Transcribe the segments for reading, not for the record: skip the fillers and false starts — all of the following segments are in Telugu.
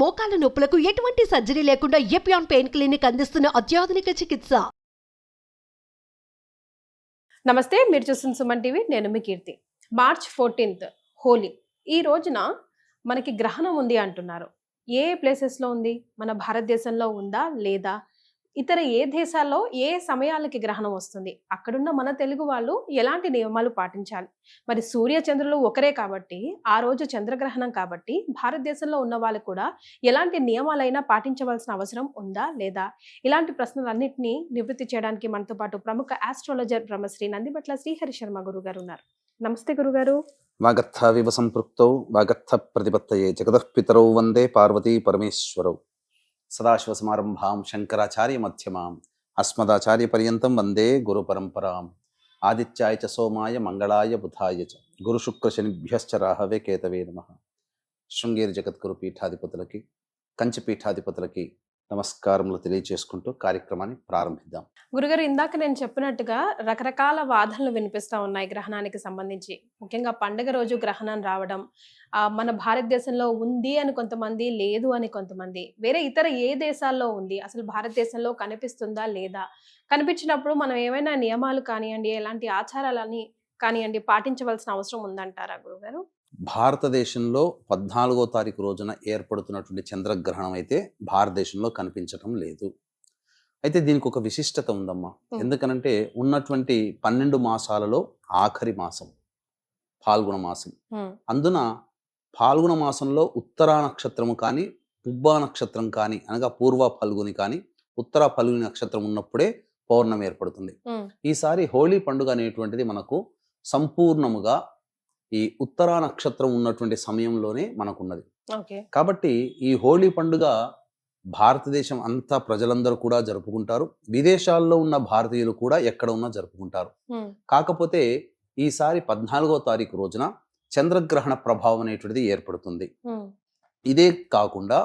మోకాల నొప్పులకు ఎటువంటి సర్జరీ లేకుండా ఎపియాన్ పెయిన్ క్లినిక్ అందిస్తున్న అత్యాధునిక చికిత్స. నమస్తే, మీరు చూస్తున్న సుమన్ టీవీ. నేను మీ కీర్తి. మార్చ్ 14 హోలీ. ఈ రోజున మనకి గ్రహణం ఉంది అంటున్నారు. ఏ ప్లేసెస్లో ఉంది? మన భారతదేశంలో ఉందా లేదా? ఇతర ఏ దేశాల్లో ఏ సమయాలకి గ్రహణం వస్తుంది? అక్కడున్న మన తెలుగు వాళ్ళు ఎలాంటి నియమాలు పాటించాలి? మరి సూర్య చంద్రులు ఒకరే కాబట్టి, ఆ రోజు చంద్రగ్రహణం కాబట్టి భారతదేశంలో ఉన్న వాళ్ళు కూడా ఎలాంటి నియమాలైనా పాటించవలసిన అవసరం ఉందా లేదా? ఇలాంటి ప్రశ్నలన్నింటినీ నివృత్తి చేయడానికి మనతో పాటు ప్రముఖ ఆస్ట్రాలజర్ బ్రహ్మశ్రీ నందిబట్ల శ్రీహరి శర్మ గురుగారు ఉన్నారు. నమస్తే గురుగారు. వాగర్థావివ సంపృక్తౌ వాగర్థ ప్రతిపత్తయే జగతః పితరౌ వందే పార్వతీ పరమేశ్వరౌ. సదాశివసమారంభాం శంకరాచార్య మధ్యమాం అస్మదాచార్య పర్యంతం వందే గురు పరంపరాం. ఆదిత్యాయ చ సోమాయ మంగళాయ బుధాయ చ గురు శుక్ర శనిభ్యశ్చ రాహవే కేతవే నమః. శృంగేరి జగద్గురు పీఠాధిపతులకి, కంచి పీఠాధిపతులకి నమస్కారములు తెలియజేసుకుంటూ కార్యక్రమాన్ని ప్రారంభిద్దాం. గురుగారు, ఇందాక నేను చెప్పినట్టుగా రకరకాల వాదనలు వినిపిస్తూ ఉన్నాయి గ్రహణానికి సంబంధించి. ముఖ్యంగా పండుగ రోజు గ్రహణం రావడం, మన భారతదేశంలో ఉంది అని కొంతమంది, లేదు అని కొంతమంది, వేరే ఇతర ఏ దేశాల్లో ఉంది, అసలు భారతదేశంలో కనిపిస్తుందా లేదా, కనిపించినప్పుడు మనం ఏమైనా నియమాలు కానివ్వండి, ఎలాంటి ఆచారాలని కానివ్వండి పాటించవలసిన అవసరం ఉందంటారా గురుగారు? భారతదేశంలో 14వ తారీఖు రోజున ఏర్పడుతున్నటువంటి చంద్రగ్రహణం అయితే భారతదేశంలో కనిపించటం లేదు. అయితే దీనికి ఒక విశిష్టత ఉందమ్మా. ఎందుకనంటే ఉన్నటువంటి 12 మాసాలలో ఆఖరి మాసం ఫాల్గుణ మాసం. అందున ఫాల్గుణ మాసంలో ఉత్తరా నక్షత్రము కానీ, పుబ్బా నక్షత్రం కానీ, అనగా పూర్వ ఫల్గుని కానీ, ఉత్తర ఫల్గుని నక్షత్రం ఉన్నప్పుడే పౌర్ణమి ఏర్పడుతుంది. ఈసారి హోలీ పండుగ అనేటువంటిది మనకు సంపూర్ణముగా ఈ ఉత్తరా నక్షత్రం ఉన్నటువంటి సమయంలోనే మనకున్నది. కాబట్టి ఈ హోలీ పండుగ భారతదేశం అంతా ప్రజలందరూ కూడా జరుపుకుంటారు. విదేశాల్లో ఉన్న భారతీయులు కూడా ఎక్కడ ఉన్నా జరుపుకుంటారు. కాకపోతే ఈసారి 14వ తారీఖు రోజున చంద్రగ్రహణ ప్రభావం అనేటువంటిది ఏర్పడుతుంది. ఇదే కాకుండా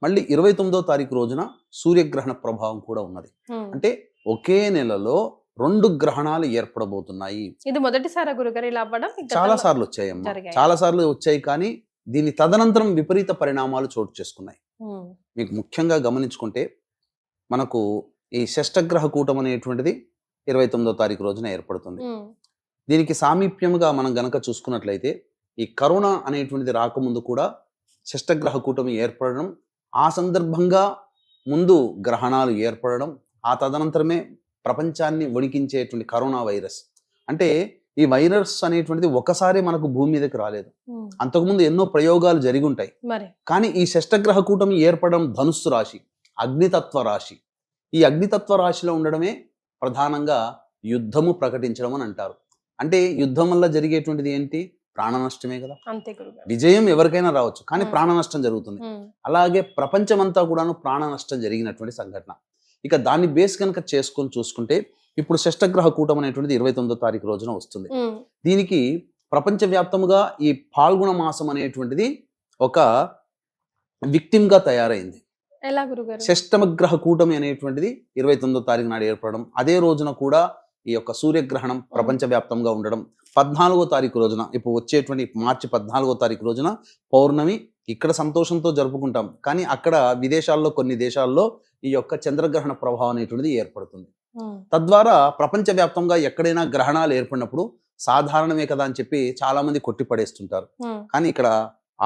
మళ్ళీ 29వ తారీఖు రోజున సూర్యగ్రహణ ప్రభావం కూడా ఉన్నది. అంటే ఒకే నెలలో 2 గ్రహణాలు ఏర్పడబోతున్నాయి. ఇది మొదటిసారి గురుగారు ఇలా అవ్వడం? చాలా సార్లు వచ్చాయమ్మా, చాలా సార్లు వచ్చాయి. కానీ దీని తదనంతరం విపరీత పరిణామాలు చోటు చేసుకున్నాయి. మీకు ముఖ్యంగా గమనించుకుంటే మనకు ఈ షష్టగ్రహ కూటం అనేటువంటిది 29వ తారీఖు రోజున ఏర్పడుతుంది. దీనికి సామీప్యముగా మనం గనక చూసుకున్నట్లయితే ఈ కరోనా అనేటువంటిది రాకముందు కూడా షష్టగ్రహ కూటమి ఏర్పడడం, ఆ సందర్భంగా ముందు గ్రహణాలు ఏర్పడడం, ఆ తదనంతరమే ప్రపంచాన్ని వణికించేటువంటి కరోనా వైరస్. అంటే ఈ వైరస్ అనేటువంటిది ఒకసారి మనకు భూమి మీదకి రాలేదు. అంతకుముందు ఎన్నో ప్రయోగాలు జరిగి ఉంటాయి. కానీ ఈ షష్టగ్రహ కూటమి ఏర్పడడం ధనుస్సు రాశి, అగ్నితత్వ రాశి. ఈ అగ్నితత్వ రాశిలో ఉండడమే ప్రధానంగా యుద్ధము ప్రకటించడం అని అంటారు. అంటే యుద్ధం వల్ల జరిగేటువంటిది ఏంటి? ప్రాణ నష్టమే కదా. విజయం ఎవరికైనా రావచ్చు, కానీ ప్రాణ నష్టం జరుగుతుంది. అలాగే ప్రపంచమంతా కూడాను ప్రాణ నష్టం జరిగినటువంటి సంఘటన. ఇక దాన్ని బేస్ కనుక చేసుకొని చూసుకుంటే ఇప్పుడు షష్టగ్రహ కూటం అనేటువంటిది 29వ తారీఖు రోజున వస్తుంది. దీనికి ప్రపంచవ్యాప్తముగా ఈ ఫాల్గుణ మాసం అనేటువంటిది ఒక విక్టిమ్ గా తయారైంది. షష్టమగ్రహ కూటమి అనేటువంటిది 29వ తారీఖు నాడు ఏర్పడడం, అదే రోజున కూడా ఈ యొక్క సూర్యగ్రహణం ప్రపంచవ్యాప్తంగా ఉండడం, 14వ తారీఖు రోజున, ఇప్పుడు వచ్చేటువంటి మార్చి 14వ తారీఖు రోజున పౌర్ణమి. ఇక్కడ సంతోషంతో జరుపుకుంటాం, కానీ అక్కడ విదేశాల్లో కొన్ని దేశాల్లో ఈ యొక్క చంద్రగ్రహణ ప్రభావం అనేటువంటిది ఏర్పడుతుంది. తద్వారా ప్రపంచవ్యాప్తంగా ఎక్కడైనా గ్రహణాలు ఏర్పడినప్పుడు సాధారణమే కదా అని చెప్పి చాలా మంది కొట్టిపడేస్తుంటారు. కానీ ఇక్కడ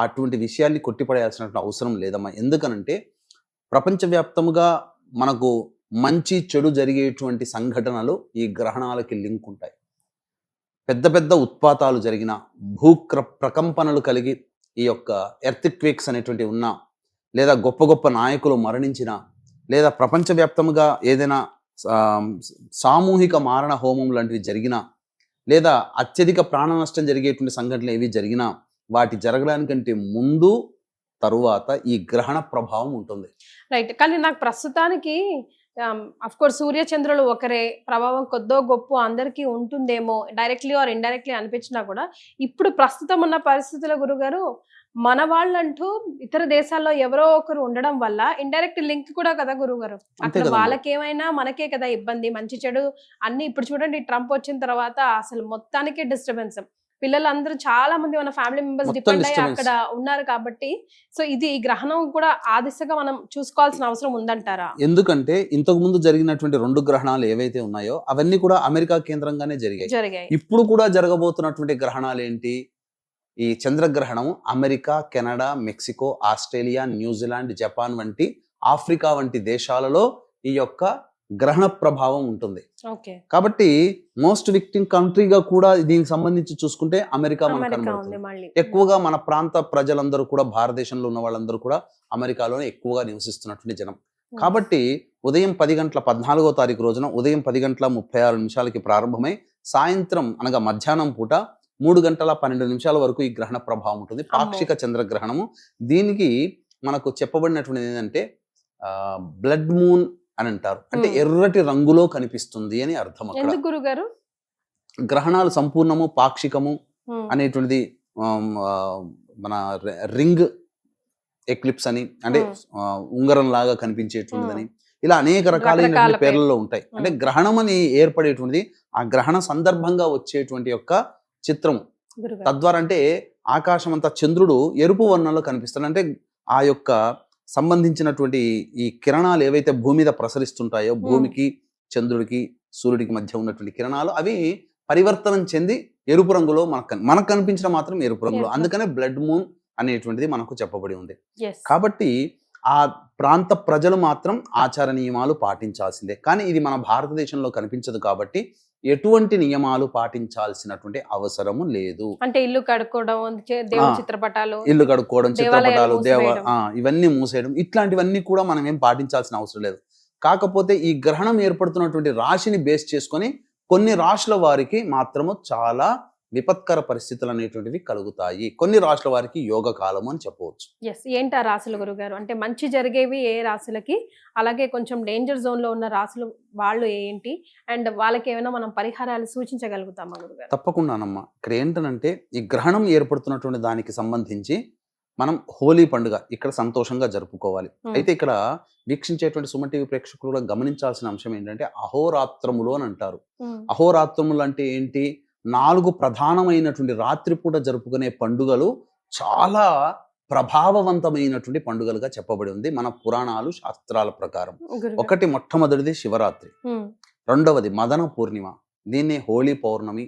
అటువంటి విషయాన్ని కొట్టిపడేయాల్సినటువంటి అవసరం లేదమ్మా. ఎందుకనంటే ప్రపంచవ్యాప్తంగా మనకు మంచి చెడు జరిగేటువంటి సంఘటనలు ఈ గ్రహణాలకి లింక్ ఉంటాయి. పెద్ద పెద్ద ఉత్పాతాలు జరిగిన, ప్రకంపనలు కలిగి ఈ యొక్క ఎర్త్ క్వేక్స్ అనేటువంటి ఉన్నా, లేదా గొప్ప గొప్ప నాయకులు మరణించిన, లేదా ప్రపంచవ్యాప్తంగా ఏదైనా సామూహిక మారణ హోమం లాంటివి జరిగినా, లేదా అత్యధిక ప్రాణ నష్టం జరిగేటువంటి సంఘటనలు ఏవి జరిగినా, వాటి జరగడానికంటే ముందు తరువాత ఈ గ్రహణ ప్రభావం ఉంటుంది. రైట్. కానీ నాకు ప్రస్తుతానికి అఫ్ కోర్స్ సూర్య చంద్రులు ఒకరే, ప్రభావం కొద్దో గొప్ప అందరికీ ఉంటుందేమో డైరెక్ట్లీ ఆర్ ఇండైరెక్ట్లీ అనిపించినా కూడా, ఇప్పుడు ప్రస్తుతం ఉన్న పరిస్థితుల గురుగారు మన వాళ్ళంటూ ఇతర దేశాల్లో ఎవరో ఒకరు ఉండడం వల్ల ఇండైరెక్ట్ లింక్ కూడా కదా గురుగారు. అక్కడ వాళ్ళకేమైనా మనకే కదా ఇబ్బంది, మంచి చెడు అన్ని. ఇప్పుడు చూడండి, ట్రంప్ వచ్చిన తర్వాత అసలు మొత్తానికి డిస్టర్బెన్స్. పిల్లలందరూ చాలా మంది మన ఫ్యామిలీ మెంబర్స్ మొత్తం డిపెండ్ అయ్యి disturbance. అక్కడ ఉన్నారు కాబట్టి సో ఇది ఈ గ్రహణం కూడా ఆ దిశగా మనం చూసుకోవాల్సిన అవసరం ఉందంటారా? ఎందుకంటే ఇంతకు ముందు జరిగినటువంటి 2 గ్రహణాలు ఏవైతే ఉన్నాయో అవన్నీ కూడా అమెరికా కేంద్రంగానే జరిగాయి. జరిగాయి. ఇప్పుడు కూడా జరగబోతున్నటువంటి గ్రహణాలు ఏంటి? ఈ చంద్రగ్రహణం America, Canada, Mexico, Australia, New Zealand, Japan వంటి ఆఫ్రికా వంటి దేశాలలో ఈ యొక్క గ్రహణ ప్రభావం ఉంటుంది. ఓకే. కాబట్టి మోస్ట్ విక్టిమ్ కంట్రీగా కూడా దీనికి సంబంధించి చూసుకుంటే అమెరికా మనకు అమెరికా కనబడుతుంది. ఉంది మళ్ళీ. ఎక్కువగా మన ప్రాంత ప్రజలందరూ కూడా భారతదేశంలో ఉన్న వాళ్ళందరూ కూడా అమెరికాలోనే ఎక్కువగా నివసిస్తున్నటువంటి జనం. కాబట్టి ఉదయం 10 తారీఖు రోజున ఉదయం 10:36 ప్రారంభమై సాయంత్రం అనగా మధ్యాహ్నం పూట 3:12 వరకు ఈ గ్రహణ ప్రభావం ఉంటుంది. పాక్షిక చంద్రగ్రహణము. దీనికి మనకు చెప్పబడినటువంటిది ఏంటంటే బ్లడ్ మూన్ అని అంటారు. అంటే ఎర్రటి రంగులో కనిపిస్తుంది అని అర్థం. అక్కడ ఎందుకు గురుగారు? గ్రహణాలు సంపూర్ణము, పాక్షికము అనేటువంటిది మన రింగ్ ఎక్లిప్స్ అని, అంటే ఉంగరం లాగా కనిపించేటువంటిదని, ఇలా అనేక రకాలైన పేర్లలో ఉంటాయి. అంటే గ్రహణం అని ఏర్పడేటువంటిది ఆ గ్రహణ సందర్భంగా వచ్చేటువంటి యొక్క చిత్రము. తద్వారా అంటే ఆకాశం అంతా చంద్రుడు ఎరుపు వర్ణంలో కనిపిస్తాడు. అంటే ఆ యొక్క సంబంధించినటువంటి ఈ కిరణాలు ఏవైతే భూమి మీద ప్రసరిస్తుంటాయో, భూమికి, చంద్రుడికి, సూర్యుడికి మధ్య ఉన్నటువంటి కిరణాలు అవి పరివర్తనం చెంది ఎరుపు రంగులో మనకు కనిపించడం మాత్రం ఎరుపు రంగులో. అందుకనే బ్లడ్ మూన్ అనేటువంటిది మనకు చెప్పబడి ఉంది. కాబట్టి ఆ ప్రాంత ప్రజలు మాత్రం ఆచార నియమాలు పాటించాల్సిందే. కానీ ఇది మన భారతదేశంలో కనిపించదు కాబట్టి ఎటువంటి నియమాలు పాటించాల్సినటువంటి అవసరము లేదు. అంటే ఇల్లు కడుక్కోవడం, దేవుడి చిత్రపటాలు, ఇల్లు కడుక్కోవడం, చిత్రపటాలు, ఇవన్నీ మూసేయడం, ఇట్లాంటివన్నీ కూడా మనం ఏం పాటించాల్సిన అవసరం లేదు. కాకపోతే ఈ గ్రహణం ఏర్పడుతున్నటువంటి రాశిని బేస్ చేసుకొని కొన్ని రాశుల వారికి మాత్రము చాలా విపత్కర పరిస్థితులు అనేటువంటివి కలుగుతాయి. కొన్ని రాశుల వారికి యోగ కాలము అని చెప్పవచ్చు. ఏంటి ఆ రాశులు గురుగారు? అంటే మంచి జరిగేవి ఏ రాశులకి, అలాగే కొంచెం డేంజర్ జోన్ లో ఉన్న రాశులు వాళ్ళు ఏంటి, అండ్ వాళ్ళకి ఏమైనా మనం పరిహారాలు సూచించగలుగుతామా గురుగారు? తప్పకుండానమ్మా. ఇక్కడ ఏంటంటే ఈ గ్రహణం ఏర్పడుతున్నటువంటి దానికి సంబంధించి మనం హోలీ పండుగ ఇక్కడ సంతోషంగా జరుపుకోవాలి. అయితే ఇక్కడ వీక్షించేటువంటి సుమన్ టీవీ ప్రేక్షకులు కూడా గమనించాల్సిన అంశం ఏంటంటే అహోరాత్రములు అని అంటారు. అహోరాత్రములు అంటే ఏంటి? 4 ప్రధానమైనటువంటి రాత్రిపూట జరుపుకునే పండుగలు చాలా ప్రభావవంతమైనటువంటి పండుగలుగా చెప్పబడి ఉంది మన పురాణాలు, శాస్త్రాల ప్రకారం. ఒకటి మొట్టమొదటిది శివరాత్రి, రెండవది మదన పూర్ణిమ, దీన్ని హోలీ పౌర్ణమి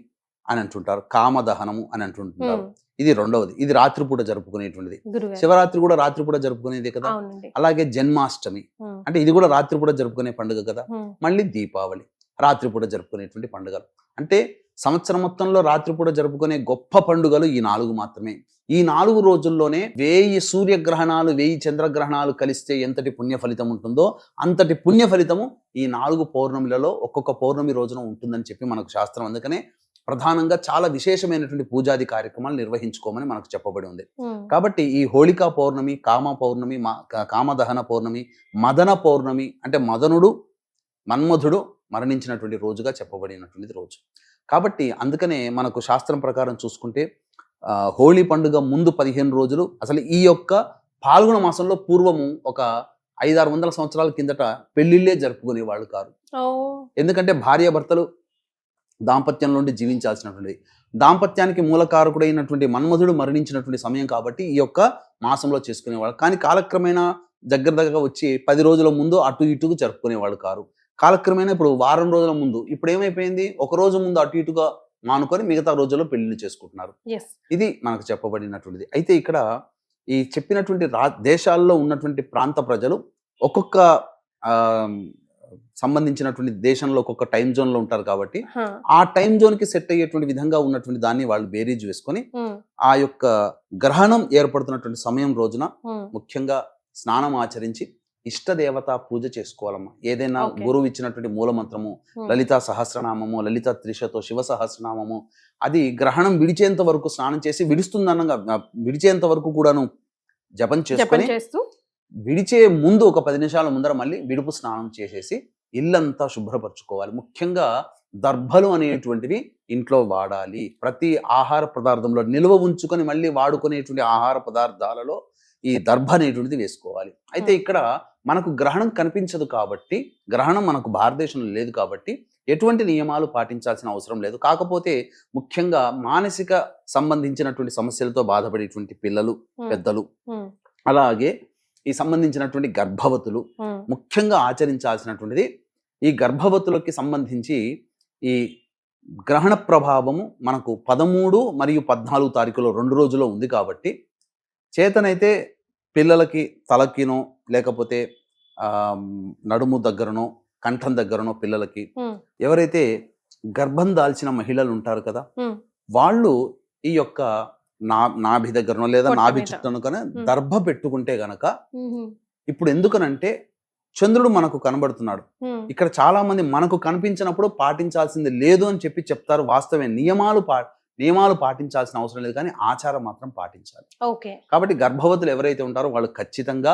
అని అంటుంటారు, కామదహనము అని అంటుంటారు. ఇది రెండవది, ఇది రాత్రిపూట జరుపుకునేటువంటిది. శివరాత్రి కూడా రాత్రిపూట జరుపుకునేది కదా. అలాగే జన్మాష్టమి అంటే ఇది కూడా రాత్రిపూట జరుపుకునే పండుగ కదా. మళ్ళీ దీపావళి రాత్రిపూట జరుపుకునేటువంటి పండుగలు. అంటే సంవత్సరం మొత్తంలో రాత్రిపూట జరుపుకునే గొప్ప పండుగలు ఈ 4 మాత్రమే. ఈ 4 రోజుల్లోనే 1000 సూర్యగ్రహణాలు, 1000 చంద్రగ్రహణాలు కలిస్తే ఎంతటి పుణ్య ఫలితం ఉంటుందో అంతటి పుణ్య ఫలితము ఈ 4 పౌర్ణమిలలో ఒక్కొక్క పౌర్ణమి రోజున ఉంటుందని చెప్పి మనకు శాస్త్రం. అందుకనే ప్రధానంగా చాలా విశేషమైనటువంటి పూజాది కార్యక్రమాలు నిర్వహించుకోమని మనకు చెప్పబడి ఉంది. కాబట్టి ఈ హోళికా పౌర్ణమి, కామ పౌర్ణమి, కామదహన పౌర్ణమి, మదన పౌర్ణమి అంటే మన్మధుడు మరణించినటువంటి రోజుగా చెప్పబడినటువంటిది రోజు. కాబట్టి అందుకనే మనకు శాస్త్రం ప్రకారం చూసుకుంటే హోళీ పండుగ ముందు 15 రోజులు అసలు ఈ యొక్క పాల్గొన మాసంలో పూర్వము ఒక 500-600 సంవత్సరాల కిందట పెళ్లిళ్లే జరుపుకునే వాళ్ళు కాదు. ఎందుకంటే భార్యాభర్తలు దాంపత్యంలో జీవించాల్సినటువంటిది, దాంపత్యానికి మూలకారకుడైనటువంటి మన్మధుడు మరణించినటువంటి సమయం కాబట్టి ఈ యొక్క మాసంలో చేసుకునేవాళ్ళు. కానీ కాలక్రమేణా దగ్గరగా వచ్చి 10 రోజుల ముందు అటు ఇటుకు జరుపుకునేవాళ్ళు కారు. కాలక్రమేణా ఇప్పుడు వారం రోజుల ముందు, ఇప్పుడు ఏమైపోయింది, ఒక రోజు ముందు అటు ఇటుగా మానుకొని మిగతా రోజుల్లో పెళ్లిళ్ళు చేసుకుంటున్నారు. ఇది మనకు చెప్పబడినటువంటిది. అయితే ఇక్కడ ఈ చెప్పినటువంటి దేశాల్లో ఉన్నటువంటి ప్రాంత ప్రజలు ఒక్కొక్క సంబంధించినటువంటి దేశంలో ఒక్కొక్క టైం జోన్ లో ఉంటారు కాబట్టి ఆ టైం జోన్ కి సెట్ అయ్యేటువంటి విధంగా ఉన్నటువంటి దాన్ని వాళ్ళు బేరీజ్ వేసుకొని ఆ యొక్క గ్రహణం ఏర్పడుతున్నటువంటి సమయం రోజున ముఖ్యంగా స్నానం ఆచరించి ఇష్ట దేవత పూజ చేసుకోవాలమ్మా. ఏదైనా గురువు ఇచ్చినటువంటి మూలమంత్రము, లలితా సహస్రనామము, లలిత త్రిశతో, శివ సహస్రనామము, అది గ్రహణం విడిచేంత వరకు స్నానం చేసి, విడుస్తుందనగా విడిచేంత వరకు కూడాను జపం చేసుకొని విడిచే ముందు ఒక 10 నిమిషాల ముందర మళ్ళీ విడుపు స్నానం చేసేసి ఇల్లంతా శుభ్రపరచుకోవాలి. ముఖ్యంగా దర్భలు అనేటువంటివి ఇంట్లో వాడాలి. ప్రతి ఆహార పదార్థంలో నిల్వ ఉంచుకొని మళ్ళీ వాడుకునేటువంటి ఆహార పదార్థాలలో ఈ దర్భ అనేటువంటిది వేసుకోవాలి. అయితే ఇక్కడ మనకు గ్రహణం కనిపించదు కాబట్టి, గ్రహణం మనకు భారతదేశంలో లేదు కాబట్టి ఎటువంటి నియమాలు పాటించాల్సిన అవసరం లేదు. కాకపోతే ముఖ్యంగా మానసిక సంబంధించినటువంటి సమస్యలతో బాధపడేటువంటి పిల్లలు, పెద్దలు, అలాగే ఈ సంబంధించినటువంటి గర్భవతులు ముఖ్యంగా ఆచరించాల్సినటువంటిది, ఈ గర్భవతులకి సంబంధించి ఈ గ్రహణ ప్రభావము మనకు 13 మరియు 14 తారీఖులో 2 రోజుల్లో ఉంది కాబట్టి చేతనైతే పిల్లలకి తలకినో లేకపోతే నడుము దగ్గరనో కంఠం దగ్గరనో పిల్లలకి ఎవరైతే గర్భం దాల్చిన మహిళలు ఉంటారు కదా, వాళ్ళు ఈ యొక్క నాభి దగ్గరనో లేదా నాభి చుట్టను కన్నా దర్భ పెట్టుకుంటే గనక, ఇప్పుడు ఎందుకనంటే చంద్రుడు మనకు కనబడుతున్నాడు, ఇక్కడ చాలా మంది మనకు కనిపించినప్పుడు పాటించాల్సింది లేదు అని చెప్పి చెప్తారు. వాస్తవమే, నియమాలు పాటించాల్సిన అవసరం లేదు, కానీ ఆచారం మాత్రం పాటించాలి. కాబట్టి గర్భవతులు ఎవరైతే ఉంటారో వాళ్ళు ఖచ్చితంగా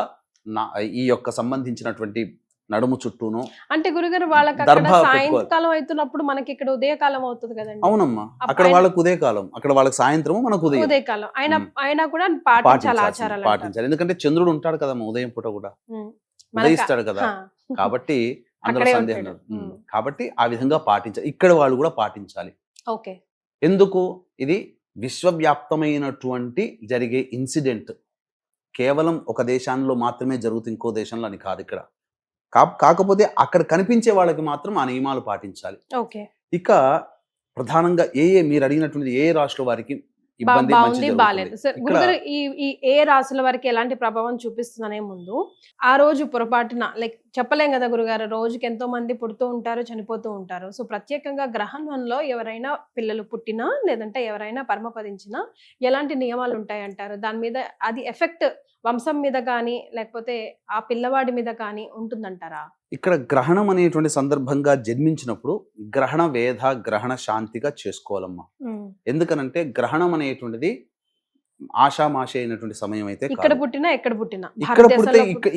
ఈ యొక్క సంబంధించినటువంటి నడుము చుట్టూను అంటే గురుగారు వాళ్ళకి సాయంకాలం అవుతున్నప్పుడు మనకి ఇక్కడ ఉదయకాలం అవుతుంది కదండి. అవునమ్మా, అక్కడ వాళ్ళకి ఉదయకాలం, అక్కడ వాళ్ళకి సాయంత్రము, మనకు ఉదయకాలం అయినా కూడా పాటించాలి. ఎందుకంటే చంద్రుడు ఉంటాడు కదమ్మా ఉదయం పూట కూడా ఉదయిస్తాడు కదా, కాబట్టి అందులో సందేహం లేదు. కాబట్టి ఆ విధంగా పాటించాలి, ఇక్కడ వాళ్ళు కూడా పాటించాలి. ఎందుకు? ఇది విశ్వవ్యాప్తమైనటువంటి జరిగే ఇన్సిడెంట్, కేవలం ఒక దేశంలో మాత్రమే జరుగుతుంది, ఇంకో దేశంలో అని కాదు ఇక్కడ. కాకపోతే అక్కడ కనిపించే వాళ్ళకి మాత్రం ఆ నియమాలు పాటించాలి. ఇక ప్రధానంగా మీరు అడిగినటువంటి ఏ రాష్ట్రాల వారికి ఇబ్బంది బాలేదు సార్ గురుగారు, ఈ ఏ రాశుల వారికి ఎలాంటి ప్రభావం చూపిస్తుందనే ముందు, ఆ రోజు పొరపాటున లైక్ చెప్పలేం కదా గురుగారు, రోజుకి ఎంతో మంది పుడుతూ ఉంటారు, చనిపోతూ ఉంటారు. సో ప్రత్యేకంగా గ్రహణంలో ఎవరైనా పిల్లలు పుట్టినా లేదంటే ఎవరైనా పరమపదించినా ఎలాంటి నియమాలు ఉంటాయంటారు? దాని మీద అది ఎఫెక్ట్ వంశం మీద కానీ లేకపోతే ఆ పిల్లవాడి మీద కానీ ఉంటుందంటారా? ఇక్కడ గ్రహణం అనేటువంటి సందర్భంగా జన్మించినప్పుడు గ్రహణ వేద గ్రహణ శాంతిగా చేసుకోవాలమ్మా. ఎందుకనంటే గ్రహణం అనేటువంటిది ఆషామాషి అయినటువంటి సమయం అయితే ఇక్కడ పుట్టినా ఎక్కడ పుట్టినా,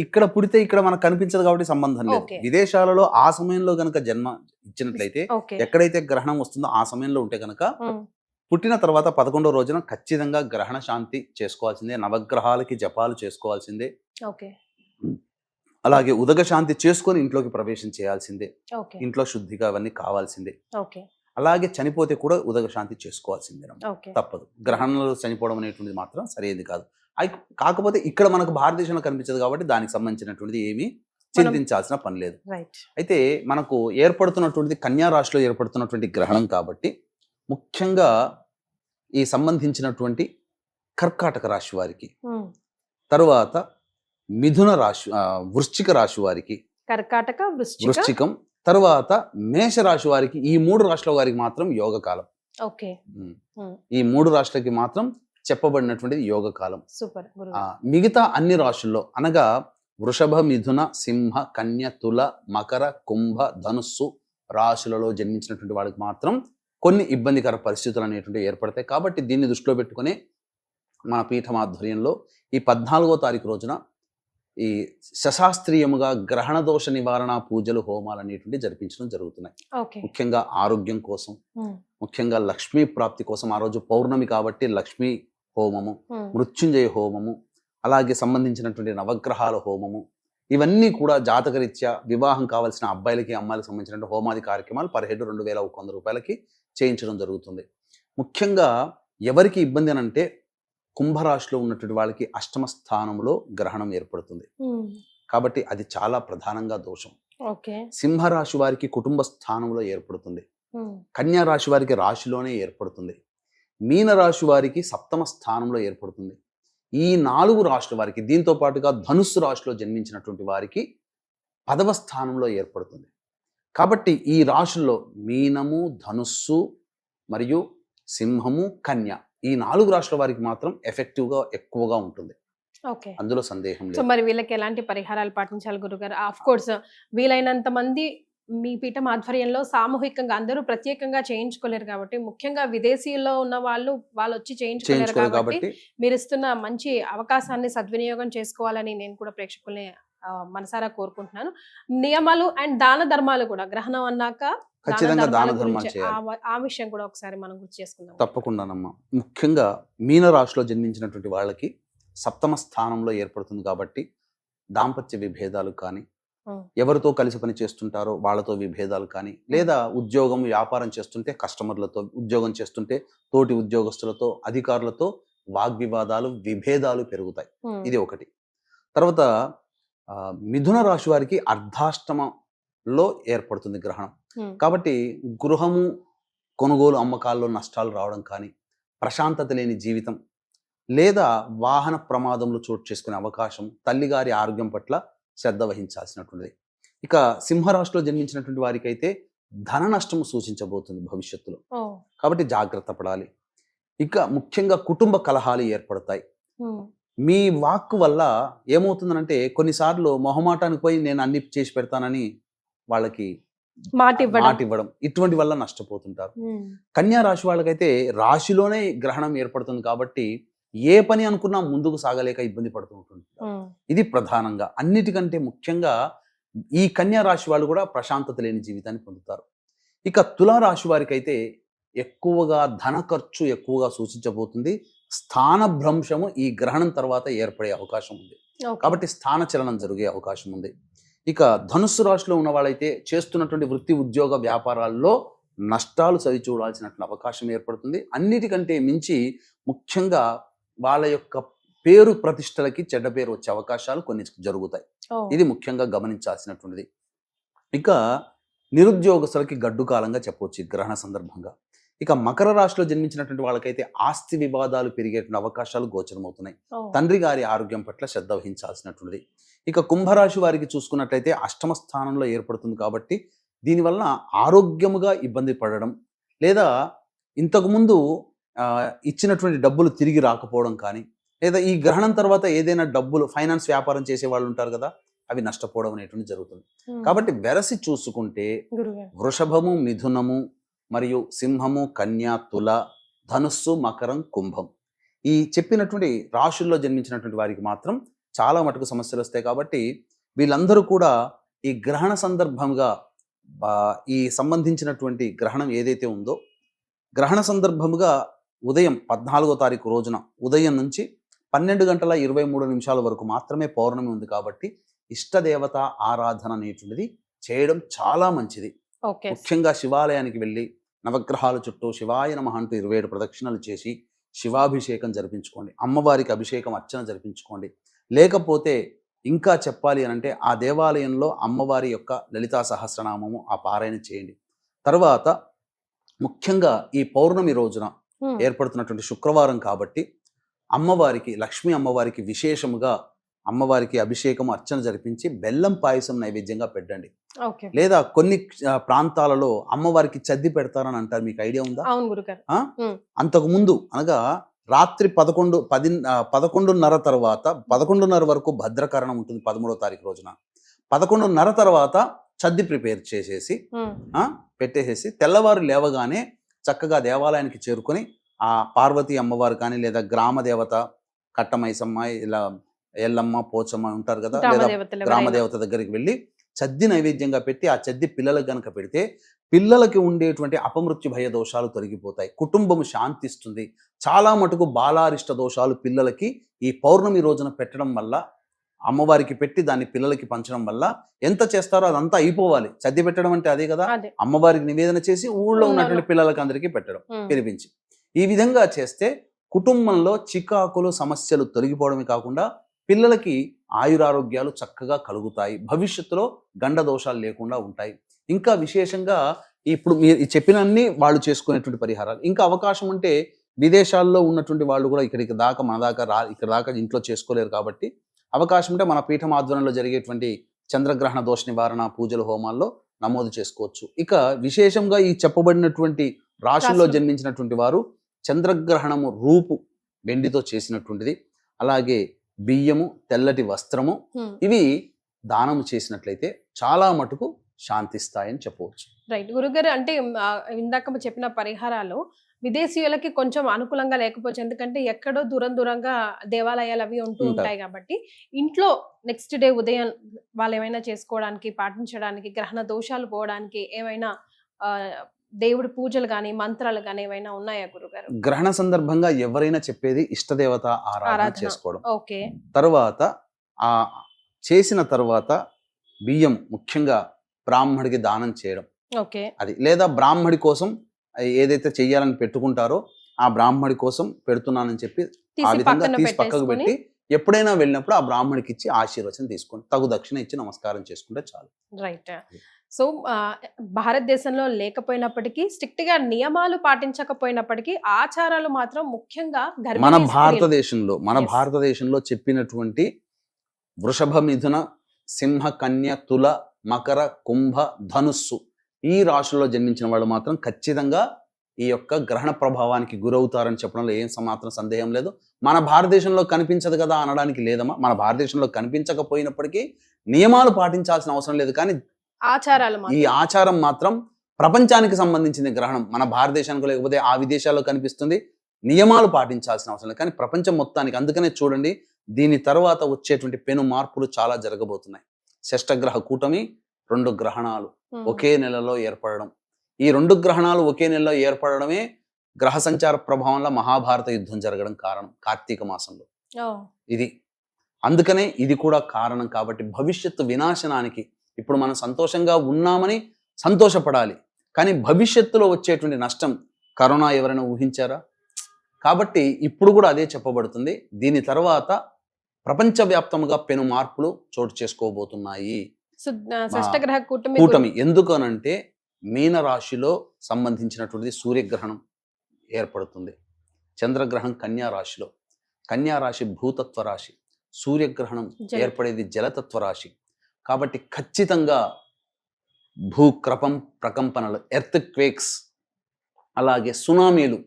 ఇక్కడ పుడితే ఇక్కడ మనకు కనిపించదు కాబట్టి సంబంధం లేదు. విదేశాలలో ఆ సమయంలో గనక జన్మ ఇచ్చినట్లయితే ఎక్కడైతే గ్రహణం వస్తుందో ఆ సమయంలో ఉంటే గనక పుట్టిన తర్వాత 11వ రోజున ఖచ్చితంగా గ్రహణ శాంతి చేసుకోవాల్సిందే, నవగ్రహాలకి జపాలు చేసుకోవాల్సిందే, అలాగే ఉదక శాంతి చేసుకొని ఇంట్లోకి ప్రవేశం చేయాల్సిందే, ఇంట్లో శుద్ధిగా అవన్నీ కావాల్సిందే. అలాగే చనిపోతే కూడా ఉదక శాంతి చేసుకోవాల్సిందే, తప్పదు. గ్రహణంలో చనిపోవడం అనేటువంటిది మాత్రం సరైనది కాదు. కాకపోతే ఇక్కడ మనకు భారతదేశంలో కనిపించదు కాబట్టి దానికి సంబంధించినటువంటిది ఏమీ చింతించాల్సిన పని లేదు. అయితే మనకు ఏర్పడుతున్నటువంటిది కన్యా రాశిలో ఏర్పడుతున్నటువంటి గ్రహణం కాబట్టి ముఖ్యంగా ఈ సంబంధించినటువంటి కర్కాటక రాశి వారికి, తరువాత మిథున రాశి వృశ్చిక రాశి వారికి, వృశ్చికం, తరువాత మేష రాశి వారికి, ఈ 3 రాశుల వారికి మాత్రం యోగ కాలం. ఈ 3 రాశులకి మాత్రం చెప్పబడినటువంటిది యోగ కాలం. మిగతా అన్ని రాశుల్లో అనగా వృషభ, మిథున, సింహ, కన్య, తుల, మకర, కుంభ, ధనుస్సు రాశులలో జన్మించినటువంటి వాళ్ళకి మాత్రం కొన్ని ఇబ్బందికర పరిస్థితులు అనేటువంటివి ఏర్పడతాయి. కాబట్టి దీన్ని దృష్టిలో పెట్టుకుని మన పీఠం ఆధ్వర్యంలో ఈ 14వ తారీఖు రోజున ఈ సశాస్త్రీయముగా గ్రహణ దోష నివారణ పూజలు, హోమాలు అనేటువంటి జరిపించడం జరుగుతున్నాయి. ముఖ్యంగా ఆరోగ్యం కోసం, ముఖ్యంగా లక్ష్మీ ప్రాప్తి కోసం. ఆ రోజు పౌర్ణమి కాబట్టి లక్ష్మీ హోమము, మృత్యుంజయ హోమము, అలాగే సంబంధించినటువంటి నవగ్రహాల హోమము, ఇవన్నీ కూడా జాతకరీత్యా వివాహం కావాల్సిన అబ్బాయిలకి అమ్మాయిలకు సంబంధించిన హోమాది కార్యక్రమాలు పర్ హెడ్ 2100 రూపాయలకి చేయించడం జరుగుతుంది. ముఖ్యంగా ఎవరికి ఇబ్బంది అని అంటే కుంభరాశిలో ఉన్నటువంటి వాళ్ళకి అష్టమ స్థానంలో గ్రహణం ఏర్పడుతుంది కాబట్టి అది చాలా ప్రధానంగా దోషం. సింహరాశి వారికి కుటుంబ స్థానంలో ఏర్పడుతుంది, కన్యా రాశి వారికి రాశిలోనే ఏర్పడుతుంది, మీన రాశి వారికి సప్తమ స్థానంలో ఏర్పడుతుంది. ఈ 4 రాశుల వారికి, దీంతో పాటుగా ధనుస్సు రాశిలో జన్మించినటువంటి వారికి 10వ స్థానంలో ఏర్పడుతుంది. కాబట్టి ఈ రాశుల్లో మీనము, ధనుస్సు మరియు సింహము, కన్య, ఈ 4 రాశుల వారికి మాత్రం ఎఫెక్టివ్గా ఎక్కువగా ఉంటుంది. అందులో సందేహం లేదు. సో మరి వీళ్ళకి ఎలాంటి పరిహారాలు పాటించాలి గురుగారు? ఆఫ్ కోర్స్ వీలైనంత మంది మీ పీఠం ఆధ్వర్యంలో సామూహికంగా అందరూ ప్రత్యేకంగా చేయించుకోలేరు కాబట్టి, ముఖ్యంగా విదేశీయుల్లో ఉన్న వాళ్ళు వచ్చి చేయించుకోలేరు కాబట్టి మీరు ఇస్తున్న మంచి అవకాశాన్ని సద్వినియోగం చేసుకోవాలని నేను కూడా ప్రేక్షకుల్ని మనసారా కోరుకుంటున్నాను. నియమాలు అండ్ దాన ధర్మాలు కూడా, గ్రహణం అన్నాక ఖచ్చితంగా దాన ధర్మాలు చేయాలి. ఆ విషయం కూడా ఒకసారి మనం గుర్తు చేసుకుందాం. తప్పకుండానమ్మా. ముఖ్యంగా మీన రాశిలో జన్మించినటువంటి వాళ్ళకి సప్తమ స్థానంలో ఏర్పడుతుంది కాబట్టి దాంపత్య విభేదాలు కానీ, ఎవరితో కలిసి పని చేస్తుంటారో వాళ్ళతో విభేదాలు కానీ, లేదా ఉద్యోగం వ్యాపారం చేస్తుంటే కస్టమర్లతో, ఉద్యోగం చేస్తుంటే తోటి ఉద్యోగస్తులతో, అధికారులతో వాగ్వివాదాలు విభేదాలు పెరుగుతాయి. ఇది ఒకటి. తర్వాత మిథున రాశి వారికి అర్ధాష్టమంలో ఏర్పడుతుంది గ్రహణం. కాబట్టి గృహము కొనుగోలు అమ్మకాల్లో నష్టాలు రావడం కానీ, ప్రశాంతత లేని జీవితం, లేదా వాహన ప్రమాదంలో చోటు చేసుకునే అవకాశం, తల్లిగారి ఆరోగ్యం పట్ల శ్రద్ధ వహించాల్సినటువంటిది. ఇక సింహరాశిలో జన్మించినటువంటి వారికి అయితే ధన నష్టము సూచించబోతుంది భవిష్యత్తులో, కాబట్టి జాగ్రత్త పడాలి. ఇక ముఖ్యంగా కుటుంబ కలహాలు ఏర్పడతాయి. మీ వాక్కు వల్ల ఏమవుతుందనంటే కొన్నిసార్లు మొహమాటానికి పోయి నేను అన్ని చేసి పెడతానని వాళ్ళకి మాట ఇవ్వడం, ఇటువంటి వల్ల నష్టపోతుంటారు. కన్యా రాశి వాళ్ళకైతే రాశిలోనే గ్రహణం ఏర్పడుతుంది కాబట్టి ఏ పని అనుకున్నా ముందుకు సాగలేక ఇబ్బంది పడుతూ ఉంటుంది. ఇది ప్రధానంగా. అన్నిటికంటే ముఖ్యంగా ఈ కన్యా రాశి వాళ్ళు కూడా ప్రశాంతత లేని జీవితాన్ని పొందుతారు. ఇక తులారాశి వారికి అయితే ఎక్కువగా ధన ఖర్చు ఎక్కువగా సూచించబోతుంది. స్థానభ్రంశము ఈ గ్రహణం తర్వాత ఏర్పడే అవకాశం ఉంది, కాబట్టి స్థాన చలనం జరిగే అవకాశం ఉంది. ఇక ధనుస్సు రాశిలో ఉన్న వాళ్ళైతే చేస్తున్నటువంటి వృత్తి ఉద్యోగ వ్యాపారాల్లో నష్టాలు సరి చూడాల్సినటువంటి అవకాశం ఏర్పడుతుంది. అన్నిటికంటే మించి ముఖ్యంగా వాళ్ళ యొక్క పేరు ప్రతిష్టలకి చెడ్డ పేరు వచ్చే అవకాశాలు కొన్ని జరుగుతాయి. ఇది ముఖ్యంగా గమనించాల్సినటువంటిది. ఇక నిరుద్యోగస్తులకి గడ్డు కాలంగా చెప్పవచ్చు ఈ గ్రహణ సందర్భంగా. ఇక మకర రాశిలో జన్మించినటువంటి వాళ్ళకైతే ఆస్తి వివాదాలు పెరిగేటువంటి అవకాశాలు గోచరమవుతున్నాయి. తండ్రి గారి ఆరోగ్యం పట్ల శ్రద్ధ వహించాల్సినటువంటిది. ఇక కుంభరాశి వారికి చూసుకున్నట్లయితే అష్టమ స్థానంలో ఏర్పడుతుంది కాబట్టి దీనివల్ల ఆరోగ్యముగా ఇబ్బంది పడడం, లేదా ఇంతకుముందు ఇచ్చినటువంటి డబ్బులు తిరిగి రాకపోవడం కానీ, లేదా ఈ గ్రహణం తర్వాత ఏదైనా డబ్బులు ఫైనాన్స్ వ్యాపారం చేసే వాళ్ళు ఉంటారు కదా, అవి నష్టపోవడం అనేటువంటి జరుగుతుంది. కాబట్టి వెరసి చూసుకుంటే వృషభము, మిథునము, మరియు సింహము, కన్యా, తుల, ధనుస్సు, మకరం, కుంభం, ఈ చెప్పినటువంటి రాశుల్లో జన్మించినటువంటి వారికి మాత్రం చాలా మటుకు సమస్యలు వస్తాయి. కాబట్టి వీళ్ళందరూ కూడా ఈ గ్రహణ సందర్భంగా ఈ సంబంధించినటువంటి గ్రహణం ఏదైతే ఉందో, గ్రహణ సందర్భముగా ఉదయం 14వ తారీఖు రోజున ఉదయం నుంచి 12:23 వరకు మాత్రమే పౌర్ణమి ఉంది. కాబట్టి ఇష్టదేవత ఆరాధన అనేటువంటిది చేయడం చాలా మంచిది. ముఖ్యంగా శివాలయానికి వెళ్ళి నవగ్రహాల చుట్టూ శివాయ నమః అంటూ 27 ప్రదక్షిణలు చేసి శివాభిషేకం జరిపించుకోండి. అమ్మవారికి అభిషేకం అర్చన జరిపించుకోండి. లేకపోతే ఇంకా చెప్పాలి అని అంటే ఆ దేవాలయంలో అమ్మవారి యొక్క లలితా సహస్రనామము ఆ పారాయణ చేయండి. తర్వాత ముఖ్యంగా ఈ పౌర్ణమి రోజున ఏర్పడుతున్నటువంటి శుక్రవారం కాబట్టి అమ్మవారికి, లక్ష్మీ అమ్మవారికి విశేషముగా అమ్మవారికి అభిషేకం అర్చన జరిపించి బెల్లం పాయసం నైవేద్యంగా పెట్టండి. లేదా కొన్ని ప్రాంతాలలో అమ్మవారికి చద్ది పెడతారని అంటారు, మీకు ఐడియా ఉందా? అంతకు ముందు అనగా రాత్రి 11:30 తర్వాత 11:30 వరకు భద్రకరణం ఉంటుంది 13వ తారీఖు రోజున. 11:30 తర్వాత చద్ది ప్రిపేర్ చేసేసి పెట్టేసేసి తెల్లవారు లేవగానే చక్కగా దేవాలయానికి చేరుకొని ఆ పార్వతీ అమ్మవారు కానీ, లేదా గ్రామ దేవత కట్టమైసమ్మ, ఇలా ఎల్లమ్మ, పోచమ్మ ఉంటారు కదా, లేదా గ్రామ దేవత దగ్గరికి వెళ్ళి చద్ది నైవేద్యంగా పెట్టి ఆ చద్ది పిల్లలకు గనక పెడితే పిల్లలకి ఉండేటువంటి అపమృత్యు భయ దోషాలు తొలగిపోతాయి, కుటుంబము శాంతిస్తుంది. చాలా మటుకు బాలారిష్ట దోషాలు పిల్లలకి ఈ పౌర్ణమి రోజున పెట్టడం వల్ల, అమ్మవారికి పెట్టి దాన్ని పిల్లలకి పంచడం వల్ల ఎంత చేస్తారో అదంతా అయిపోవాలి. చద్ది పెట్టడం అంటే అదే కదా, అమ్మవారికి నివేదన చేసి ఊళ్ళో ఉన్నటువంటి పిల్లలకి అందరికీ పెట్టడం పిలిపించి. ఈ విధంగా చేస్తే కుటుంబంలో చికాకులు సమస్యలు తొలగిపోవడమే కాకుండా పిల్లలకి ఆయురారోగ్యాలు చక్కగా కలుగుతాయి. భవిష్యత్తులో గండ దోషాలు లేకుండా ఉంటాయి. ఇంకా విశేషంగా ఇప్పుడు మీరు చెప్పినన్ని వాళ్ళు చేసుకునేటువంటి పరిహారాలు. ఇంకా అవకాశం ఉంటే విదేశాల్లో ఉన్నటువంటి వాళ్ళు కూడా ఇక్కడికి దాకా మన దాకా ఇక్కడ దాకా ఇంట్లో చేసుకోలేరు కాబట్టి అవకాశం ఉంటే మన పీఠం ఆధ్వర్యంలో జరిగేటువంటి చంద్రగ్రహణ దోష నివారణ పూజలు, హోమాల్లో నమోదు చేసుకోవచ్చు. ఇక విశేషంగా ఈ చెప్పబడినటువంటి రాశుల్లో జన్మించినటువంటి వారు చంద్రగ్రహణము రూపు వెండితో చేసినటువంటిది, అలాగే బియ్యము, తెల్లటి వస్త్రము, ఇవి దానము చేసినట్లయితే చాలా మటుకు శాంతిస్తాయని చెప్పవచ్చు. రైట్ గురుగారు, అంటే ఇందాక చెప్పిన పరిహారాలు విదేశీయులకి కొంచెం అనుకూలంగా లేకపోవచ్చు, ఎందుకంటే ఎక్కడో దూరంగా దేవాలయాలు అవి ఉంటూ ఉంటాయి. కాబట్టి ఇంట్లో నెక్స్ట్ డే ఉదయం వాళ్ళు ఏమైనా చేసుకోవడానికి, పాటించడానికి, గ్రహణ దోషాలు పోవడానికి ఏమైనా దేవుడి పూజలు కానీ మంత్రాలు కానీ ఏమైనా ఉన్నాయా గురుగారు? గ్రహణ సందర్భంగా ఎవరైనా చెప్పేది ఇష్టదేవత ఆరాధన చేసుకోవడం. ఓకే. తర్వాత ఆ చేసిన తర్వాత బియ్యం ముఖ్యంగా బ్రాహ్మడికి దానం చేయడం, ఓకే. అది లేదా బ్రాహ్మడి కోసం ఏదైతే చెయ్యాలని పెట్టుకుంటారో ఆ బ్రాహ్మడి కోసం పెడుతున్నానని చెప్పి ఆ తీసి విధంగా పక్కన తీసి పక్కకు పెట్టేసుకొని పెట్టి ఎప్పుడైనా వెళ్ళినప్పుడు ఆ బ్రాహ్మడికి ఇచ్చి ఆశీర్వచనం తీసుకోండి, తగు దక్షిణ ఇచ్చి నమస్కారం చేసుకుంటే చాలు. రైట్. సో భారతదేశంలో లేకపోయినప్పటికీ స్ట్రిక్ట్ గా నియమాలు పాటించకపోయినప్పటికీ ఆచారాలు మాత్రం ముఖ్యంగా మన గర్భిణీ స్త్రీలు. భారతదేశంలో Yes. భారతదేశంలో చెప్పినటువంటి వృషభ, మిథున, సింహ, కన్య, తుల, మకర, కుంభ, ధనుస్సు ఈ రాశుల్లో జన్మించిన వాళ్ళు మాత్రం ఖచ్చితంగా ఈ యొక్క గ్రహణ ప్రభావానికి గురవుతారని చెప్పడంలో ఏం మాత్రం సందేహం లేదు. మన భారతదేశంలో కనిపించదు కదా అనడానికి లేదమ్మా. మన భారతదేశంలో కనిపించకపోయినప్పటికీ నియమాలు పాటించాల్సిన అవసరం లేదు. కానీ ఆచారాలు ఈ మాత్రం. ఆచారం మాత్రం ప్రపంచానికి సంబంధించింది. గ్రహణం మన భారతదేశానికి లేకపోతే ఆ విదేశాల్లో కనిపిస్తుంది. నియమాలు పాటించాల్సిన అవసరం లేదు. కానీ ప్రపంచం మొత్తానికి, అందుకనే చూడండి దీని తర్వాత వచ్చేటువంటి పెను మార్పులు చాలా జరగబోతున్నాయి. షష్టగ్రహ కూటమి, 2 గ్రహణాలు ఒకే నెలలో ఏర్పడడం. ఈ 2 గ్రహణాలు ఒకే నెలలో ఏర్పడడమే గ్రహ సంచార ప్రభావంలో మహాభారత యుద్ధం జరగడం కారణం. కార్తీక మాసంలో ఇది, అందుకనే ఇది కూడా కారణం. కాబట్టి భవిష్యత్తు వినాశనానికి ఇప్పుడు మనం సంతోషంగా ఉన్నామని సంతోషపడాలి. కానీ భవిష్యత్తులో వచ్చేటువంటి నష్టం కరోనా ఎవరైనా ఊహించారా? కాబట్టి ఇప్పుడు కూడా అదే చెప్పబడుతుంది. దీని తర్వాత ప్రపంచవ్యాప్తంగా పెను మార్పులు చోటు చేసుకోబోతున్నాయి. షష్టగ్రహ కూటమి ఎందుకనంటే మీనరాశిలో సంబంధించినటువంటిది సూర్యగ్రహణం ఏర్పడుతుంది. చంద్రగ్రహణం కన్యా రాశిలో, కన్యా రాశి భూతత్వ రాశి, సూర్యగ్రహణం ఏర్పడేది జలతత్వ రాశి. కాబట్టి ఖచ్చితంగా ప్రకంపనలు, ఎర్త్ క్వేక్స్, అలాగే సునామీలు,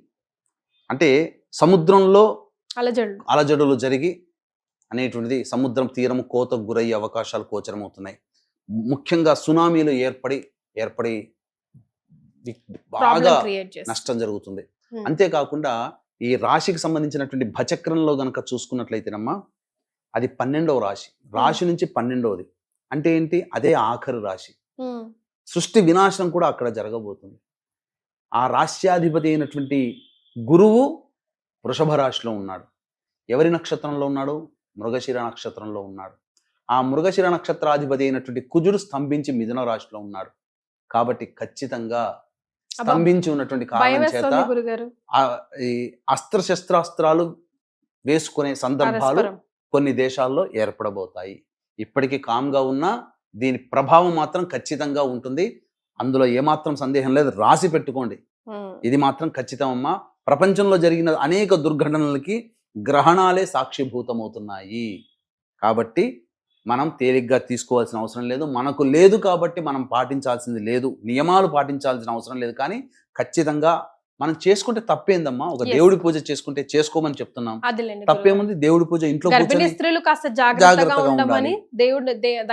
అంటే సముద్రంలో అలజడులు జరిగి అనేటువంటిది సముద్రం తీరం కోతకు గురయ్యే అవకాశాలు గోచరమవుతున్నాయి. ముఖ్యంగా సునామీలు ఏర్పడి బాగా నష్టం జరుగుతుంది. అంతేకాకుండా ఈ రాశికి సంబంధించినటువంటి భచక్రంలో గనక చూసుకున్నట్లయితేనమ్మా, అది 12వ రాశి. రాశి నుంచి 12వది అంటే ఏంటి? అదే ఆఖరి రాశి. సృష్టి వినాశనం కూడా అక్కడ జరగబోతుంది. ఆ రాశ్యాధిపతి అయినటువంటి గురువు వృషభ రాశిలో ఉన్నాడు. ఎవరి నక్షత్రంలో ఉన్నాడు? మృగశిర నక్షత్రంలో ఉన్నాడు. ఆ మృగశిర నక్షత్రాధిపతి అయినటువంటి కుజుడు స్తంభించి మిథున రాశిలో ఉన్నాడు. కాబట్టి ఖచ్చితంగా స్తంభించి ఉన్నటువంటి కారణం చేత ఈ అస్త్రశస్త్రాస్త్రాలు వేసుకునే సందర్భాలు కొన్ని దేశాల్లో ఏర్పడబోతాయి. ఇప్పటికీ కామ్గా ఉన్నా దీని ప్రభావం మాత్రం ఖచ్చితంగా ఉంటుంది. అందులో ఏమాత్రం సందేహం లేదు. రాసి పెట్టుకోండి, ఇది మాత్రం ఖచ్చితమమ్మా. ప్రపంచంలో జరిగిన అనేక దుర్ఘటనలకి గ్రహణాలే సాక్షిభూతమవుతున్నాయి. కాబట్టి మనం తేలిగ్గా తీసుకోవాల్సిన అవసరం లేదు. మనకు లేదు కాబట్టి మనం పాటించాల్సింది లేదు, నియమాలు పాటించాల్సిన అవసరం లేదు. కానీ ఖచ్చితంగా మనం చేసుకుంటే తప్పేందమ్మా? ఒక దేవుడి పూజ చేసుకుంటే చేసుకోమని చెప్తున్నాం, తప్పేముంది? దేవుడి పూజ ఇంట్లో స్త్రీలు కాస్త జాగ్రత్తగా ఉండమని,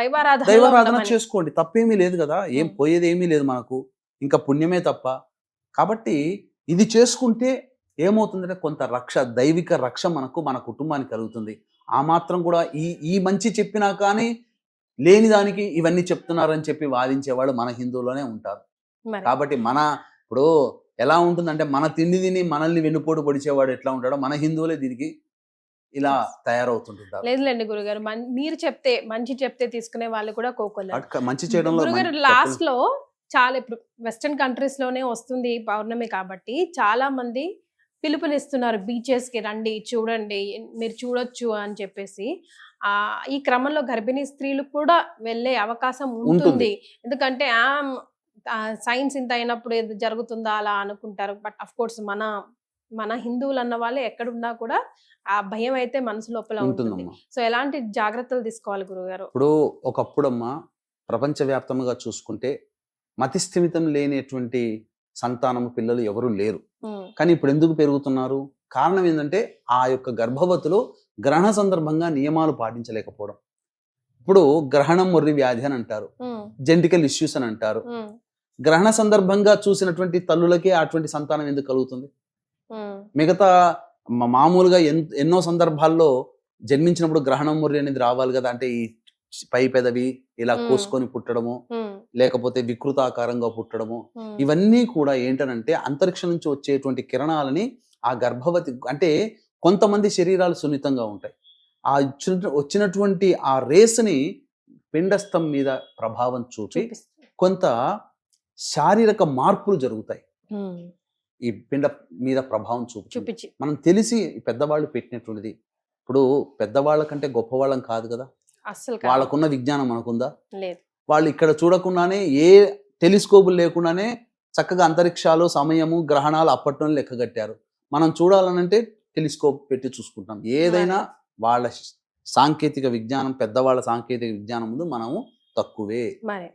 దైవారాధన చేసుకోండి, తప్పేమీ లేదు కదా. ఏం పోయేది ఏమీ లేదు మనకు, ఇంకా పుణ్యమే తప్ప. కాబట్టి ఇది చేసుకుంటే ఏమవుతుందంటే కొంత రక్ష, దైవిక రక్ష మనకు, మన కుటుంబానికి కలుగుతుంది. ఆ మాత్రం కూడా ఈ మంచి చెప్పినా కానీ లేని దానికి ఇవన్నీ చెప్తున్నారని చెప్పి వాదించేవాళ్ళు మన హిందువులోనే ఉంటారు. కాబట్టి ఇప్పుడు ఎలా ఉంటుందంటే, మన తిండి తిని మనల్ని వెన్నుపోటు పొడిచేవాడు ఎట్లా ఉంటాడో మన హిందువులే దీనికి ఇలా తయారవుతుంటారు. లేదులేండి గురుగారు, మీరు చెప్తే మంచి చెప్తే తీసుకునే వాళ్ళు కూడా కోకొల్లారు. మంచి చేయడంలో గురుగారు లాస్ట్ లో చాలా, ఇప్పుడు వెస్టర్న్ కంట్రీస్ లోనే వస్తుంది పౌర్ణమి కాబట్టి చాలా మంది పిలుపునిస్తున్నారు, బీచెస్ కి రండి, చూడండి, మీరు చూడొచ్చు అని చెప్పేసి. ఈ క్రమంలో గర్భిణీ స్త్రీలు కూడా వెళ్ళే అవకాశం ఉంటుంది. ఎందుకంటే సైన్స్ ఇంత అయినప్పుడు ఏది జరుగుతుందా అలా అనుకుంటారు. బట్ అఫ్ కోర్స్ మన హిందువులు అన్న వాళ్ళు ఎక్కడున్నా కూడా ఆ భయం అయితే మనసు లోపల ఉంటుంది. సో ఎలాంటి జాగ్రత్తలు తీసుకోవాలి గురుగారు? ఇప్పుడు ఒకప్పుడమ్మా ప్రపంచవ్యాప్తంగా చూసుకుంటే మతిస్థిమితం లేనటువంటి సంతానము పిల్లలు ఎవరు లేరు. కానీ ఇప్పుడు ఎందుకు పెరుగుతున్నారు? కారణం ఏంటంటే ఆ యొక్క గర్భవతులు గ్రహణ సందర్భంగా నియమాలు పాటించలేకపోవడం. ఇప్పుడు గ్రహణం మొర్రి వ్యాధి అని అంటారు, జెనెటికల్ ఇష్యూస్ అని అంటారు. గ్రహణ సందర్భంగా చూసినటువంటి తల్లులకే అటువంటి సంతానం ఎందుకు కలుగుతుంది? మిగతా మామూలుగా ఎన్నో సందర్భాల్లో జన్మించినప్పుడు గ్రహణం మొర్రి అనేది రావాలి కదా. అంటే ఈ పై పెదవి ఇలా కోసుకొని పుట్టడము, లేకపోతే వికృతాకారంగా పుట్టడము, ఇవన్నీ కూడా ఏంటనంటే అంతరిక్షం నుంచి వచ్చేటువంటి కిరణాలని ఆ గర్భవతి, అంటే కొంతమంది శరీరాలు సున్నితంగా ఉంటాయి, వచ్చినటువంటి ఆ రేస్ని పిండస్థం మీద ప్రభావం చూపి చూపిస్తుంది. కొంత శారీరక మార్పులు జరుగుతాయి. ఉమ్, ఈ పిండ మీద ప్రభావం చూపుతుంది. చూపించి మనం తెలిసి పెద్దవాళ్ళు పెట్టినటువంటిది. ఇప్పుడు పెద్దవాళ్ళ కంటే గొప్పవాళ్ళం కాదు కదా, అస్సలు వాళ్ళకున్న విజ్ఞానం మనకుందా? లేదు. వాళ్ళు ఇక్కడ చూడకుండానే ఏ టెలిస్కోపులు లేకుండానే చక్కగా అంతరిక్షాలు, సమయము, గ్రహణాలు అప్పట్లోనే లెక్కగట్టారు. మనం చూడాలనంటే టెలిస్కోప్ పెట్టి చూసుకుంటాం. ఏదైనా వాళ్ళ సాంకేతిక విజ్ఞానం, పెద్దవాళ్ళ సాంకేతిక విజ్ఞానం ముందు మనము తక్కువే. మరి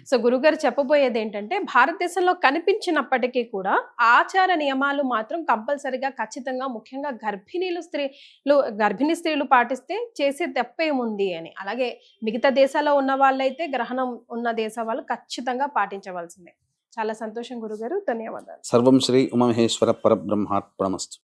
సో గురుగారు చెప్పబోయేది ఏంటంటే, భారతదేశంలో కనిపించినప్పటికీ కూడా ఆచార నియమాలు మాత్రం కంపల్సరిగా ఖచ్చితంగా, ముఖ్యంగా గర్భిణీ స్త్రీలు పాటిస్తే చేసే తప్పేముంది అని. అలాగే మిగతా దేశాల్లో ఉన్న వాళ్ళైతే, గ్రహణం ఉన్న దేశ వాళ్ళు ఖచ్చితంగా పాటించవలసిందే. చాలా సంతోషం గురుగారు, ధన్యవాదాలు. సర్వం శ్రీ ఉమామహేశ్వర పరబ్రహ్మార్పణమస్తు.